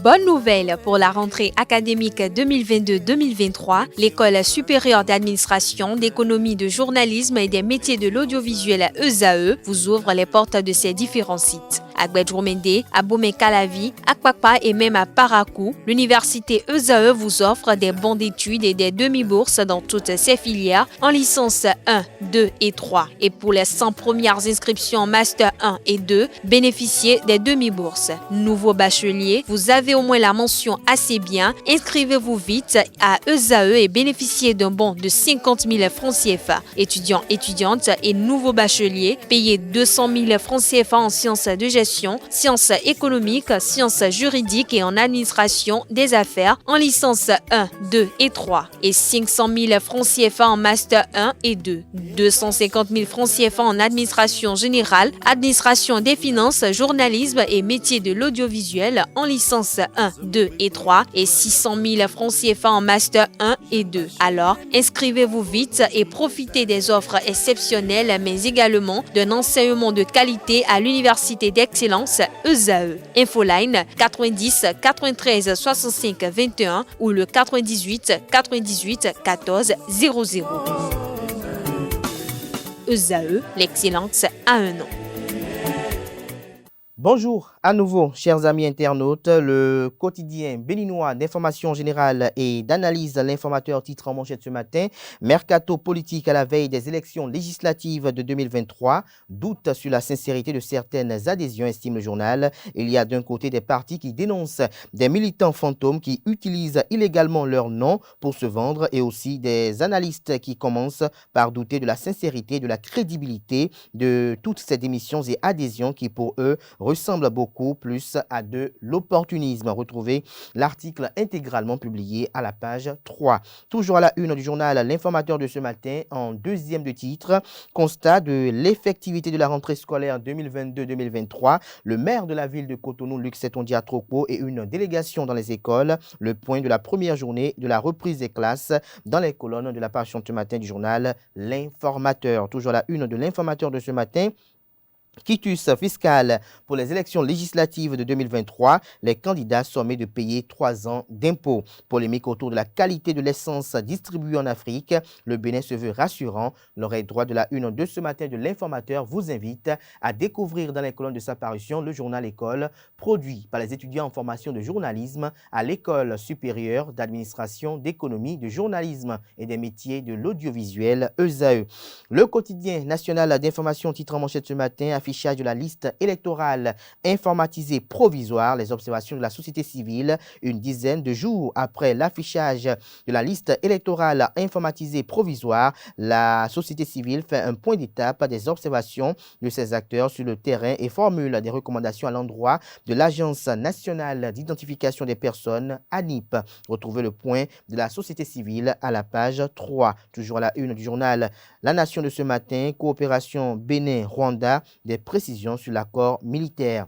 Bonne nouvelle pour la rentrée académique 2022-2023, l'École supérieure d'administration, d'économie, de journalisme et des métiers de l'audiovisuel ESAE vous ouvre les portes de ses différents sites. À Gbedjomende, à Bomé-Calavi, à Kpakpa et même à Parakou, l'université ESAE vous offre des bons d'études et des demi-bourses dans toutes ses filières en licence 1, 2 et 3. Et pour les 100 premières inscriptions en master 1 et 2, bénéficiez des demi-bourses. Nouveau bachelier, vous avez au moins la mention assez bien. Inscrivez-vous vite à ESAE et bénéficiez d'un bon de 50 000 francs CFA. Étudiants, étudiantes et nouveaux bacheliers, payez 200 000 francs CFA en sciences de gestion, sciences économiques, sciences juridiques et en administration des affaires en licence 1, 2 et 3 et 500 000 francs CFA en master 1 et 2, 250 000 francs CFA en administration générale, administration des finances, journalisme et métiers de l'audiovisuel en licence 1, 2 et 3 et 600 000 francs CFA en master 1 et 2. Alors, inscrivez-vous vite et profitez des offres exceptionnelles mais également d'un enseignement de qualité à l'université d'excellence ESAE. Infoline 90 93 65 21 ou le 98 98 14 00. ESAE, l'excellence à un nom. Bonjour à nouveau, chers amis internautes. Le quotidien béninois d'information générale et d'analyse, l'informateur titre en manchette ce matin: Mercato politique à la veille des élections législatives de 2023. Doute sur la sincérité de certaines adhésions, estime le journal. Il y a d'un côté des partis qui dénoncent des militants fantômes qui utilisent illégalement leur nom pour se vendre et aussi des analystes qui commencent par douter de la sincérité, de la crédibilité de toutes ces démissions et adhésions qui pour eux ressemble beaucoup plus à de l'opportunisme. Retrouvez l'article intégralement publié à la page 3. Toujours à la une du journal L'Informateur de ce matin, en deuxième de titre, constat de l'effectivité de la rentrée scolaire 2022-2023. Le maire de la ville de Cotonou, Luc Setondia Troko, et une délégation dans les écoles. Le point de la première journée de la reprise des classes dans les colonnes de la page ce matin du journal L'Informateur. Toujours à la une de L'Informateur de ce matin, quitus fiscal pour les élections législatives de 2023, les candidats sommés de payer 3 ans d'impôts. Polémique autour de la qualité de l'essence distribuée en Afrique. Le Bénin se veut rassurant. L'oreille droite de la une de ce matin de l'Informateur vous invite à découvrir dans les colonnes de sa parution le journal École, produit par les étudiants en formation de journalisme à l'École supérieure d'administration, d'économie, de journalisme et des métiers de l'audiovisuel ESAE. Le quotidien national d'information titre en manchette ce matin: affichage de la liste électorale informatisée provisoire, les observations de la société civile. Une dizaine de jours après l'affichage de la liste électorale informatisée provisoire, la société civile fait un point d'étape des observations de ses acteurs sur le terrain et formule des recommandations à l'endroit de l'Agence nationale d'identification des personnes, ANIP. Retrouvez le point de la société civile à la page 3. Toujours à la une du journal La Nation de ce matin, coopération Bénin-Rwanda, des précisions sur l'accord militaire.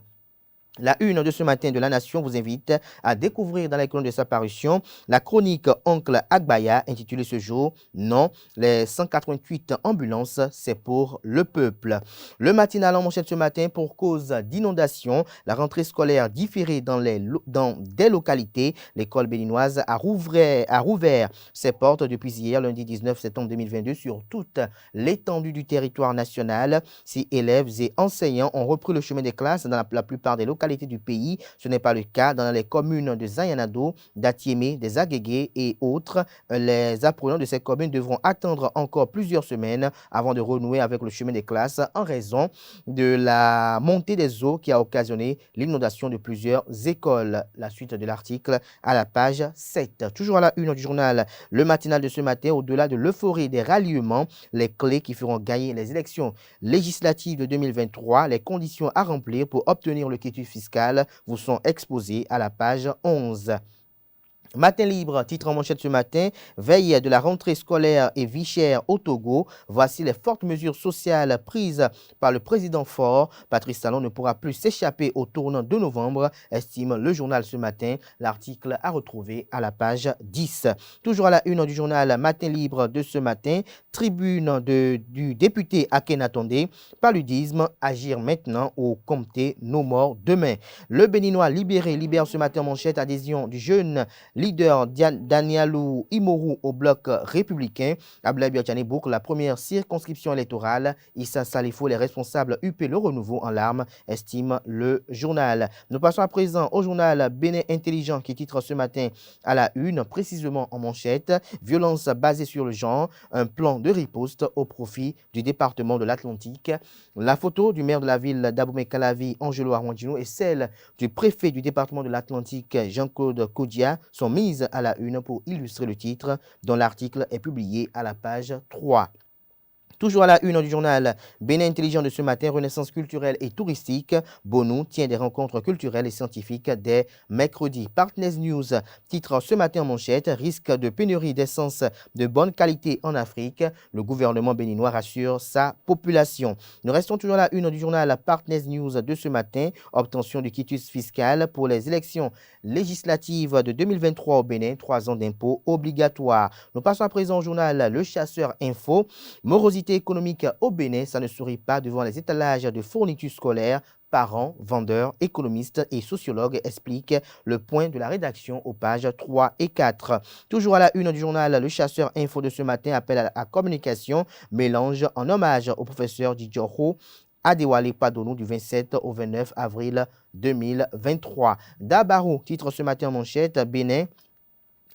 La une de ce matin de La Nation vous invite à découvrir dans les colonnes de sa parution la chronique Oncle Agbaya intitulée ce jour « Non, les 188 ambulances, c'est pour le peuple ». Le matinal en manchette ce matin: pour cause d'inondation, la rentrée scolaire différée dans des localités. L'école béninoise a rouvert ses portes depuis hier, lundi 19 septembre 2022, sur toute l'étendue du territoire national. Si élèves et enseignants ont repris le chemin des classes dans la plupart des localités du pays, ce n'est pas le cas dans les communes de Zayanado, d'Atiémé, des Agégués et autres. Les apprenants de ces communes devront attendre encore plusieurs semaines avant de renouer avec le chemin des classes en raison de la montée des eaux qui a occasionné l'inondation de plusieurs écoles. La suite de l'article à la page 7. Toujours à la une du journal Le Matinal de ce matin, au-delà de l'euphorie des ralliements, les clés qui feront gagner les élections législatives de 2023, les conditions à remplir pour obtenir le quitus fiscal vous sont exposés à la page 11. Matin libre, titre en manchette ce matin, veille de la rentrée scolaire et vie chère au Togo. Voici les fortes mesures sociales prises par le président Faure. Patrice Talon ne pourra plus s'échapper au tournant de novembre, estime le journal ce matin. L'article à retrouver à la page 10. Toujours à la une du journal Matin libre de ce matin, tribune du député Akhenatonde, paludisme, agir maintenant au Comté, nos morts demain. Le Béninois libéré libère ce matin en manchette, adhésion du jeune leader Danielou Imoru au bloc républicain. Ablaye Biachane boucle la première circonscription électorale. Issa Salifo, les responsables UP le renouveau en larmes, estime le journal. Nous passons à présent au journal Bénin Intelligent qui titre ce matin à la une, précisément en manchette, violence basée sur le genre, un plan de riposte au profit du département de l'Atlantique. La photo du maire de la ville d'Abomey-Calavi, Angelo Armandino, et celle du préfet du département de l'Atlantique, Jean-Claude Kodia, sont mises à la une pour illustrer le titre dont l'article est publié à la page 3. Toujours à la une du journal Bénin Intelligent de ce matin, renaissance culturelle et touristique. Bonou tient des rencontres culturelles et scientifiques dès mercredi. Partners News titre ce matin en manchette, risque de pénurie d'essence de bonne qualité en Afrique. Le gouvernement béninois rassure sa population. Nous restons toujours à la une du journal Partners News de ce matin. Obtention du quitus fiscal pour les élections législatives de 2023 au Bénin. 3 ans d'impôts obligatoires. Nous passons à présent au journal Le Chasseur Info. Morosité économique au Bénin, ça ne sourit pas devant les étalages de fournitures scolaires. Parents, vendeurs, économistes et sociologues expliquent le point de la rédaction aux pages 3 et 4. Toujours à la une du journal Le Chasseur Info de ce matin, appel à la communication, mélange en hommage au professeur Didjoro Adewale Padonou du 27 au 29 avril 2023. Dabarou titre ce matin en manchette, Bénin.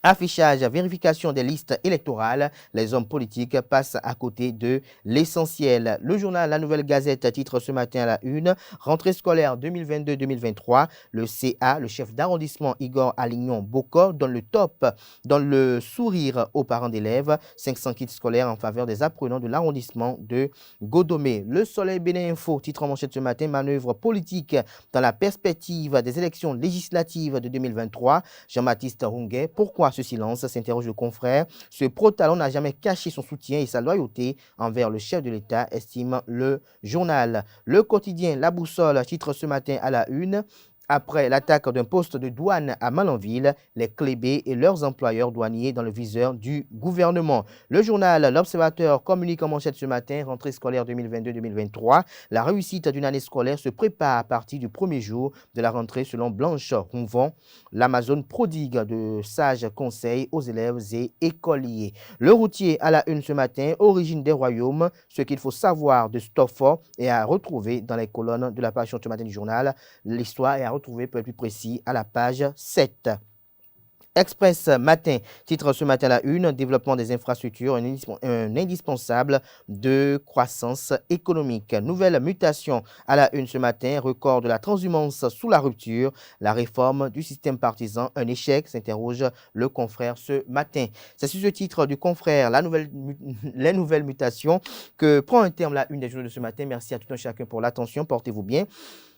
Affichage, vérification des listes électorales, les hommes politiques passent à côté de l'essentiel. Le journal La Nouvelle Gazette titre ce matin à la une, rentrée scolaire 2022-2023, le CA, le chef d'arrondissement Igor Alignon Bokor donne le top dans le sourire aux parents d'élèves, 500 kits scolaires en faveur des apprenants de l'arrondissement de Godomé. Le Soleil Bénin Info titre en manchette ce matin, manœuvre politique dans la perspective des élections législatives de 2023. Jean-Baptiste Runguet, pourquoi ce silence, s'interroge le confrère. Ce pro-talon n'a jamais caché son soutien et sa loyauté envers le chef de l'État, estime le journal. Le quotidien La Boussole titre ce matin à la une. Après l'attaque d'un poste de douane à Malanville, les clébés et leurs employeurs douaniers dans le viseur du gouvernement. Le journal L'Observateur communique en manchette ce matin, rentrée scolaire 2022-2023. La réussite d'une année scolaire se prépare à partir du premier jour de la rentrée selon Blanche Ronvon. L'Amazone prodigue de sages conseils aux élèves et écoliers. Le routier à la une ce matin, origine des royaumes, ce qu'il faut savoir de Stoffort est à retrouver dans les colonnes de la page ce matin du journal. L'histoire est à retrouver pour être plus précis à la page 7. Express Matin, titre ce matin à la une, développement des infrastructures, un indispensable de croissance économique. Nouvelle mutation à la une ce matin, record de la transhumance sous la rupture, la réforme du système partisan, un échec, s'interroge le confrère ce matin. C'est sur ce titre du confrère, les nouvelles mutations, que prend un terme la une des journaux de ce matin. Merci à tout un chacun pour l'attention, portez-vous bien.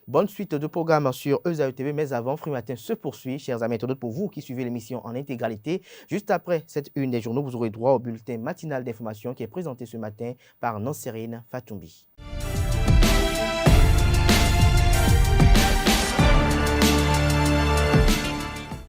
Bonne suite de programmes sur ESAE TV, mais avant, Fruit Matin se poursuit. Chers amis internautes, pour vous qui suivez l'émission en intégralité, juste après cette une des journaux, vous aurez droit au bulletin matinal d'information qui est présenté ce matin par Nanserine Fatoumbi.